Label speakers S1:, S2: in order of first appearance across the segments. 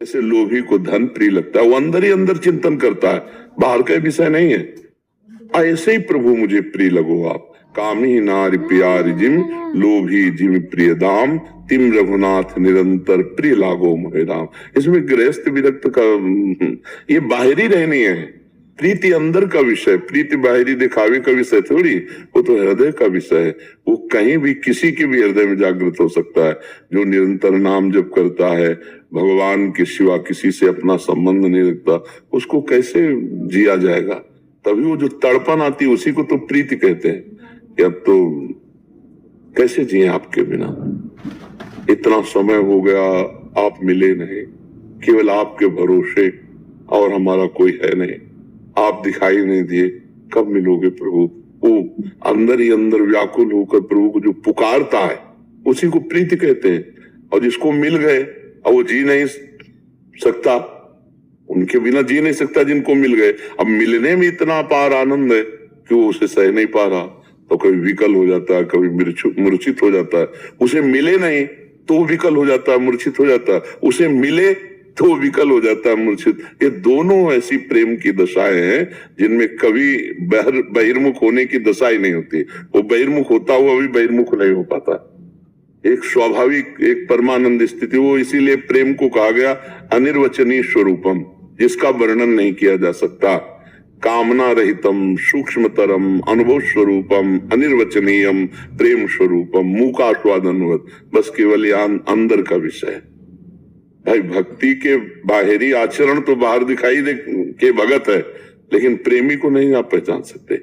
S1: जैसे लोभी को धन प्रिय लगता है, वो अंदर ही अंदर चिंतन करता है, बाहर का विषय नहीं है। ऐसे ही प्रभु मुझे प्रिय लगो आप। कामी नारी प्यारी जिम लोभी जिम प्रिय दाम तिम रघुनाथ निरंतर प्रिय लागो मोहे राम। इसमें गृहस्थ विरक्त का ये बाहरी रहनी है, प्रीति अंदर का विषय। प्रीति बाहरी दिखावे का विषय थोड़ी, वो तो हृदय का विषय है। वो कहीं भी किसी के भी हृदय में जागृत हो सकता है। जो निरंतर नाम जप करता है, भगवान के सिवा किसी से अपना संबंध नहीं रखता, उसको कैसे जिया जाएगा? तभी वो जो तड़पन आती है उसी को तो प्रीति कहते हैं कि अब तो कैसे जिए आपके बिना। इतना समय हो गया, आप मिले नहीं, केवल आपके भरोसे, और हमारा कोई है नहीं। आप दिखाई नहीं दिए, कब मिलोगे प्रभु? वो अंदर ही अंदर व्याकुल होकर प्रभु को जो पुकारता है उसी को प्रीति कहते हैं। और जिसको मिल गए और वो जी नहीं सकता, उनके बिना जी नहीं सकता जिनको मिल गए। अब मिलने में इतना अपार आनंद है कि वो उसे सह नहीं पा रहा, तो कभी विकल हो जाता है, कभी मूर्छित हो जाता है। उसे मिले नहीं तो विकल हो जाता है, मूर्छित हो जाता है। उसे मिले तो विकल हो जाता है, मूर्छित। ये दोनों ऐसी प्रेम की दशाएं हैं जिनमें कभी बहिर्मुख होने की दशा ही नहीं होती। वो बहिर्मुख होता हुआ भी बहिर्मुख नहीं हो पाता। एक स्वाभाविक, एक परमानंद स्थिति, वो इसीलिए प्रेम को कहा गया अनिर्वचनीय स्वरूपम, जिसका वर्णन नहीं किया जा सकता। कामना रहितम सूक्ष्मतरम अनुभव स्वरूपम अनिर्वचनीयम प्रेम स्वरूपम मूकास्वादनवत। बस केवल यह अंदर का विषय है। भाई भक्ति के बाहरी आचरण तो बाहर दिखाई दे के भगत है, लेकिन प्रेमी को नहीं आप पहचान सकते।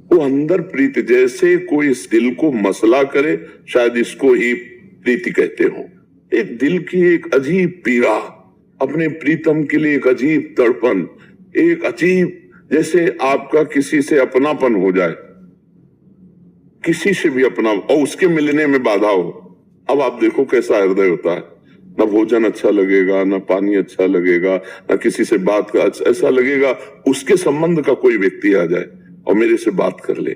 S1: वो अंदर प्रीति, जैसे कोई इस दिल को मसला करे, शायद इसको ही प्रीति कहते हो। एक दिल की एक अजीब पीड़ा, अपने प्रीतम के लिए एक अजीब तड़पन, एक अजीब, जैसे आपका किसी से अपनापन हो जाए, किसी से भी अपना, और उसके मिलने में बाधा हो। अब आप देखो कैसा हृदय होता है। न भोजन अच्छा लगेगा, न पानी अच्छा लगेगा, न किसी से बात का ऐसा लगेगा। उसके संबंध का कोई व्यक्ति आ जाए और मेरे से बात कर ले,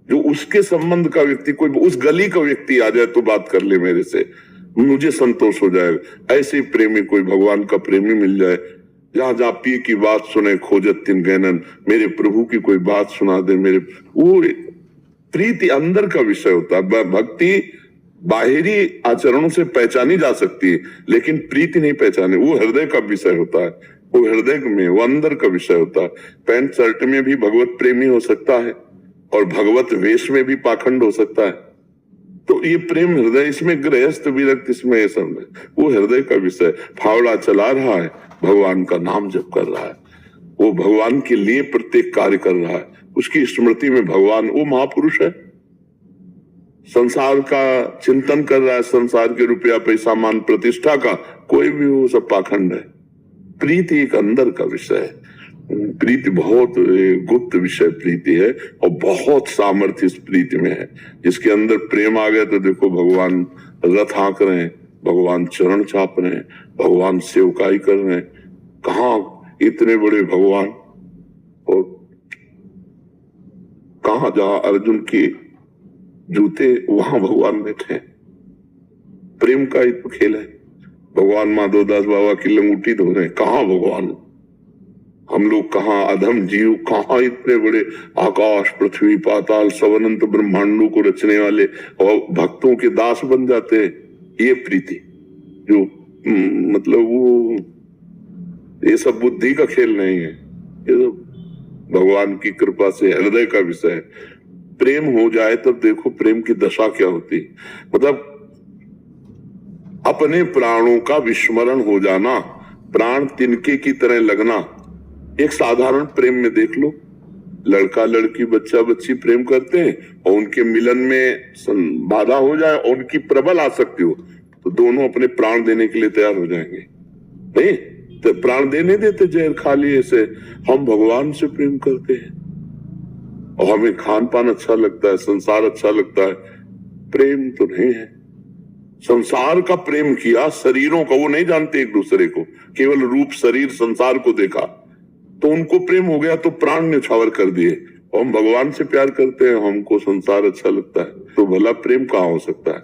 S1: जो उसके संबंध का व्यक्ति, कोई उस गली का व्यक्ति आ जाए तो बात कर ले मेरे से, मुझे संतोष हो जाएगा। ऐसे ही प्रेमी, कोई भगवान का प्रेमी मिल जाए, जहां जहां पी की बात सुने खोजत तिन गहनन, मेरे प्रभु की कोई बात सुना दे मेरे, वो प्रीति अंदर का विषय होता है। भक्ति बाहरी आचरणों से पहचानी जा सकती है, लेकिन प्रीति नहीं पहचाने, वो हृदय का विषय होता है। वो हृदय में, वो अंदर का विषय होता है। पैंट शर्ट में भी भगवत प्रेमी हो सकता है और भगवत वेश में भी पाखंड हो सकता है। तो ये प्रेम हृदय, इसमें गृहस्थ विरक्त, इसमें ये सब वो हृदय का विषय। फावड़ा चला रहा है, भगवान का नाम जप कर रहा है, वो भगवान के लिए प्रत्येक कार्य कर रहा है, उसकी स्मृति में भगवान, वो महापुरुष है। संसार का चिंतन कर रहा है, संसार के रुपया पैसा मान प्रतिष्ठा का, कोई भी वो सब पाखंड है। प्रीति एक अंदर का विषय है। प्रीति बहुत गुप्त विषय प्रीति है, और बहुत सामर्थ्य इस प्रीति में है। जिसके अंदर प्रेम आ गया तो देखो भगवान रथ हाँक रहे हैं, भगवान चरण चाप रहे हैं, भगवान सेवकाई कर रहे हैं। कहाँ इतने बड़े भगवान, और कहाँ जहां अर्जुन के जूते वहां भगवान बैठे हैं। प्रेम का एक खेल है। भगवान माधवदास बाबा की लंगूटी धो रहे हैं, कहाँ भगवान? हम लोग कहाँ अधम जीव, कहाँ इतने बड़े आकाश पृथ्वी पाताल सब अनंत ब्रह्मांडों को रचने वाले, और भक्तों के दास बन जाते हैं। ये प्रीति जो मतलब वो, ये सब बुद्धि का खेल नहीं है, ये तो भगवान की कृपा से हृदय का विषय है। प्रेम हो जाए तब देखो प्रेम की दशा क्या होती है। मतलब अपने प्राणों का विस्मरण हो जाना, प्राण तिनके की तरह लगना। एक साधारण प्रेम में देख लो, लड़का लड़की बच्चा बच्ची प्रेम करते हैं, और उनके मिलन में बाधा हो जाए और उनकी प्रबल आसक्ति हो, तो दोनों अपने प्राण देने के लिए तैयार हो जाएंगे। नहीं तो प्राण देने देते जहर खा लिए से। हम भगवान से प्रेम करते हैं और हमें खान पान अच्छा लगता है, संसार अच्छा लगता है, प्रेम तो नहीं है। संसार का प्रेम किया, शरीरों का, वो नहीं जानते एक दूसरे को, केवल रूप शरीर संसार को देखा तो उनको प्रेम हो गया, तो प्राण न्यौछावर कर दिए। और हम भगवान से प्यार करते हैं, हमको संसार अच्छा लगता है, तो भला प्रेम कहाँ हो सकता है?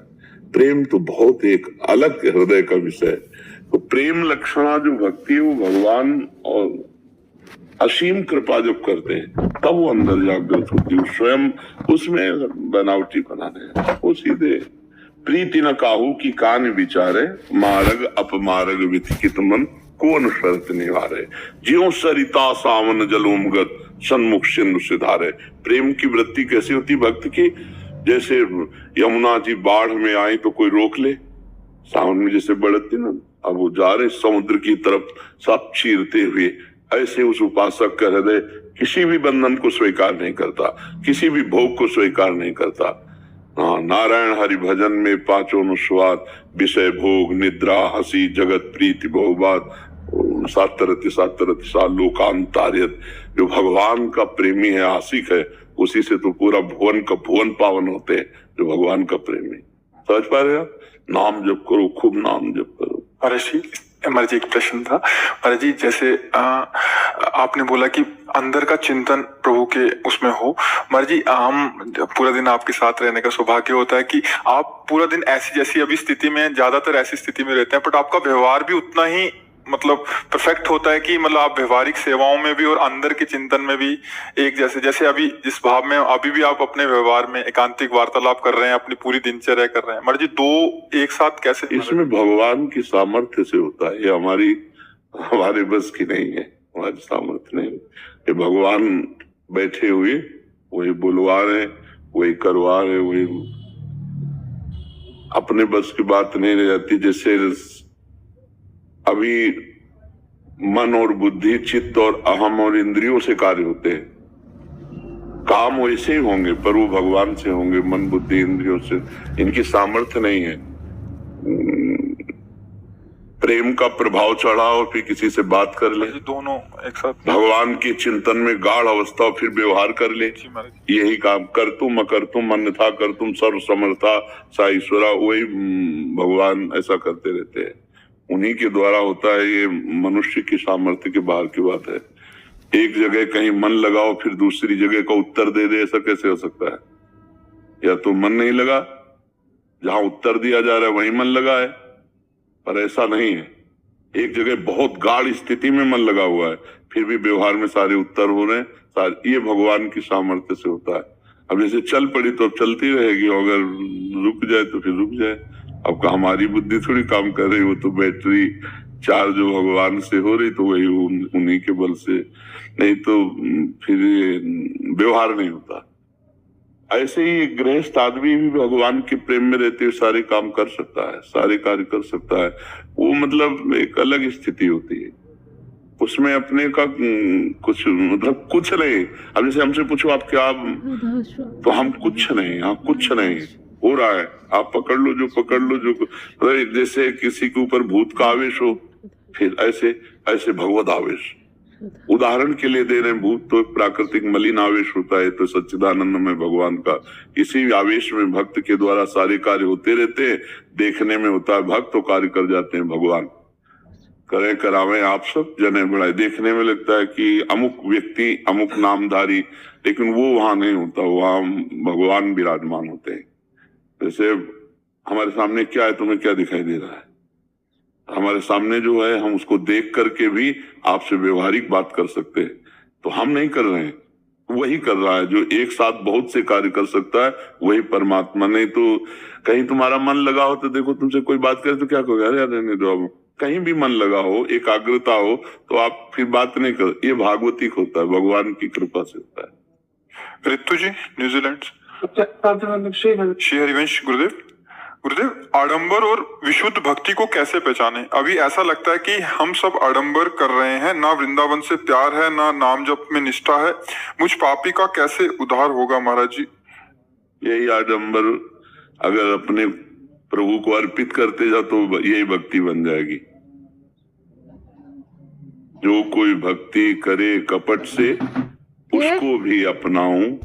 S1: प्रेम तो बहुत एक अलग हृदय का विषय है। तो प्रेम लक्षणा जो भक्ति है वो भगवान और असीम कृपा जब करते हैं तब वो अंदर जागृत होती है, स्वयं उसमें बनावटी बनाने वो सीधे प्रीति न काहू की कान विचारे मार्ग अपमार्ग विथिकित मन कौन शर्त निवारे ज्यों सरिता सावन जलोमगत सन्मुख सिंधु सिधारे। प्रेम की वृत्ति कैसी होती भक्त की, जैसे यमुना जी बाढ़ में आई तो कोई रोक ले, सावन में जैसे बढ़ती ना, अब वो जा रहे समुद्र की तरफ सब चीरते हुए, ऐसे उस उपासक का हृदय किसी भी बंधन को स्वीकार नहीं करता, किसी भी भोग को स्वीकार नहीं करता। हाँ, नारायण हरि भजन में पांचों अनुस्वाद विषय भोग निद्रा हंसी जगत प्रीति बहुबात सातरति सा लोकांतार्यत। जो भगवान का प्रेमी है आशिक है उसी से तो पूरा भुवन का भुवन पावन होते हैं, जो भगवान का प्रेमी। समझ पा रहे आप? नाम जप करो, खूब नाम जप करो।
S2: महाराज जी, महाराज जी एक प्रश्न था महाराज जी, जैसे आपने बोला कि अंदर का चिंतन प्रभु के उसमें हो। महाराज जी, हम पूरा दिन आपके साथ रहने का सौभाग्य होता है कि आप पूरा दिन ऐसी जैसी अभी स्थिति में, ज्यादातर ऐसी स्थिति में रहते हैं, बट आपका व्यवहार भी उतना ही मतलब परफेक्ट होता है कि मतलब आप व्यवहारिक सेवाओं में भी और अंदर के चिंतन में भी एक जैसे, जैसे अभी जिस भाव में अभी भी आप अपने व्यवहार में एकांतिक वार्तालाप कर रहे हैं, अपनी पूरी दिनचर्या कर रहे हैं। महाराज जी, दो एक साथ कैसे?
S1: इसमें भगवान की सामर्थ्य से होता है, ये हमारे बस की नहीं है, हमारी सामर्थ्य नहीं। ये भगवान बैठे हुए वही बुलवा रहे, वही करवा रहे, वही अपने बस की बात नहीं रह जाती। जैसे अभी मन और बुद्धि चित्त और अहम और इंद्रियों से कार्य होते हैं, काम वैसे ही होंगे पर वो भगवान से होंगे, मन बुद्धि इंद्रियों से। इनकी सामर्थ्य नहीं है। प्रेम का प्रभाव चढ़ा और फिर किसी से बात कर ले,
S2: दोनों एक साथ
S1: भगवान के चिंतन में गाढ़ अवस्था और फिर व्यवहार कर ले, यही काम कर तुम अकर तुम अन्यथा कर तुम सर्व समर्था सा ईश्वरा, वही भगवान ऐसा करते रहते हैं। उन्हीं के द्वारा होता है। ये मनुष्य की सामर्थ्य के बाहर की बात है। एक जगह कहीं मन लगाओ फिर दूसरी जगह का उत्तर दे दे, ऐसा कैसे हो सकता है? या तो मन नहीं लगा, जहां उत्तर दिया जा रहा है वहीं मन लगा है, पर ऐसा नहीं है। एक जगह बहुत गाढ़ स्थिति में मन लगा हुआ है फिर भी व्यवहार में सारे उत्तर हो रहे हैं। ये भगवान की सामर्थ्य से होता है। अब जैसे चल पड़ी तो अब चलती रहेगी, अगर रुक जाए तो फिर रुक जाए। अब हमारी बुद्धि थोड़ी काम कर रही, वो तो बैटरी चार्ज जो भगवान से हो रही तो वही उन्हीं के बल से, नहीं तो फिर व्यवहार नहीं होता। ऐसे ही गृहस्थ आदमी भी भगवान के प्रेम में रहते हुए सारे काम कर सकता है, सारे कार्य कर सकता है। वो मतलब एक अलग स्थिति होती है, उसमें अपने का कुछ मतलब कुछ नहीं। अब जैसे हमसे पूछो आप क्या, तो हम कुछ नहीं, हाँ कुछ नहीं हो रहा है, आप पकड़ लो जो पकड़ लो जो। जैसे किसी के ऊपर भूत का आवेश हो, फिर ऐसे भगवत आवेश। उदाहरण के लिए दे रहे हैं, भूत तो प्राकृतिक मलिन आवेश होता है, तो सच्चिदानंद में भगवान का इसी आवेश में भक्त के द्वारा सारे कार्य होते रहते हैं। देखने में होता है भक्त तो कार्य कर जाते हैं भगवान। करे करावे आप सब जने बढ़ाए, देखने में लगता है कि अमुक व्यक्ति अमुक नामधारी, लेकिन वो वहां नहीं होता, वहां भगवान विराजमान होते हैं। जैसे हमारे सामने क्या है, तुम्हें क्या दिखाई दे रहा है? हमारे सामने जो है हम उसको देख करके भी आपसे व्यवहारिक बात कर सकते हैं, तो हम नहीं कर रहे हैं, वही कर रहा है जो एक साथ बहुत से कार्य कर सकता है, वही परमात्मा। नहीं तो कहीं तुम्हारा मन लगा हो तो देखो तुमसे कोई बात करे तो क्या कहोगे, अरे रहने दो। अब कहीं भी मन लगा हो, एकाग्रता हो तो आप फिर बात नहीं कर, ये भागवतिक होता है, भगवान की कृपा से होता है।
S2: ऋतु जी न्यूजीलैंड श्री हरिवंश गुरुदेव, आडंबर और विशुद्ध भक्ति को कैसे पहचाने? अभी ऐसा लगता है कि हम सब आडंबर कर रहे हैं, ना वृंदावन से प्यार है ना नाम जप में निष्ठा है। मुझ पापी का कैसे उद्धार होगा महाराज जी?
S1: यही आडंबर अगर अपने प्रभु को अर्पित करते जा तो यही भक्ति बन जाएगी। जो कोई भक्ति करे कपट से उसको भी अपनाऊं,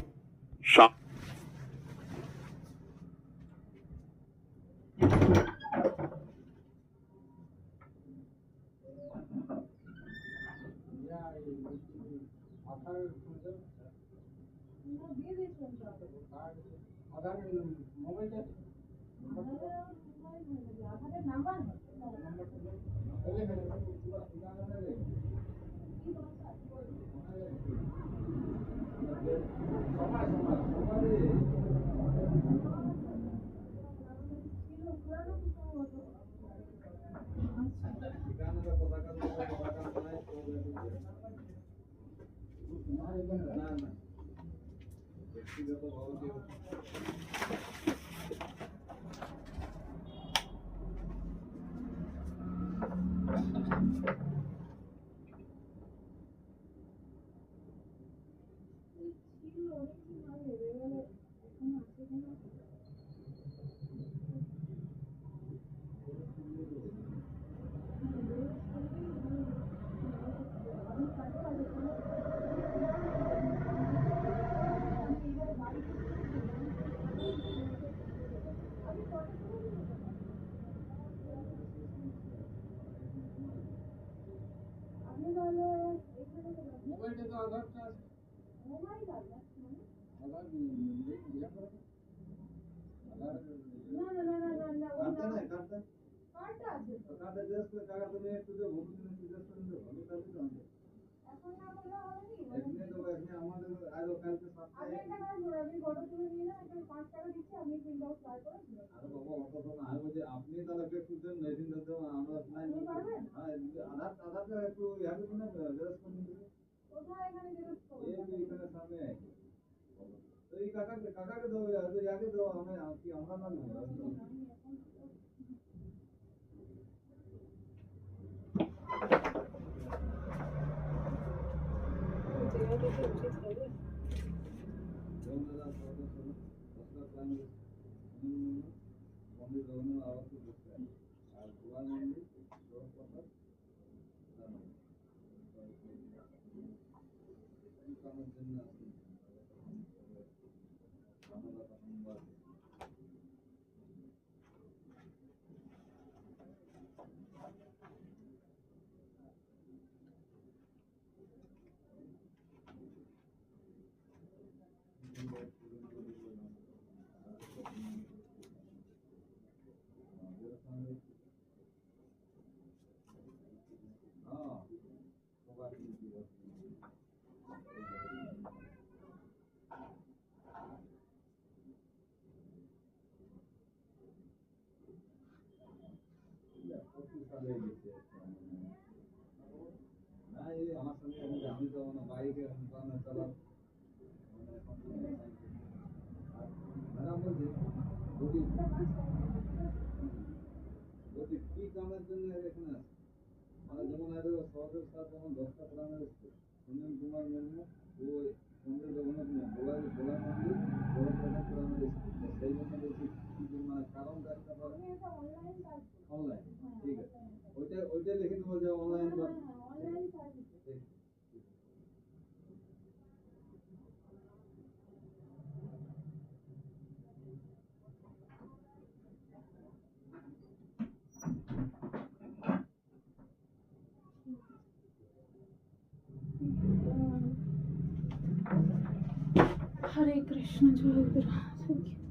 S3: Hare Krishna, Jai Guru. Thank you.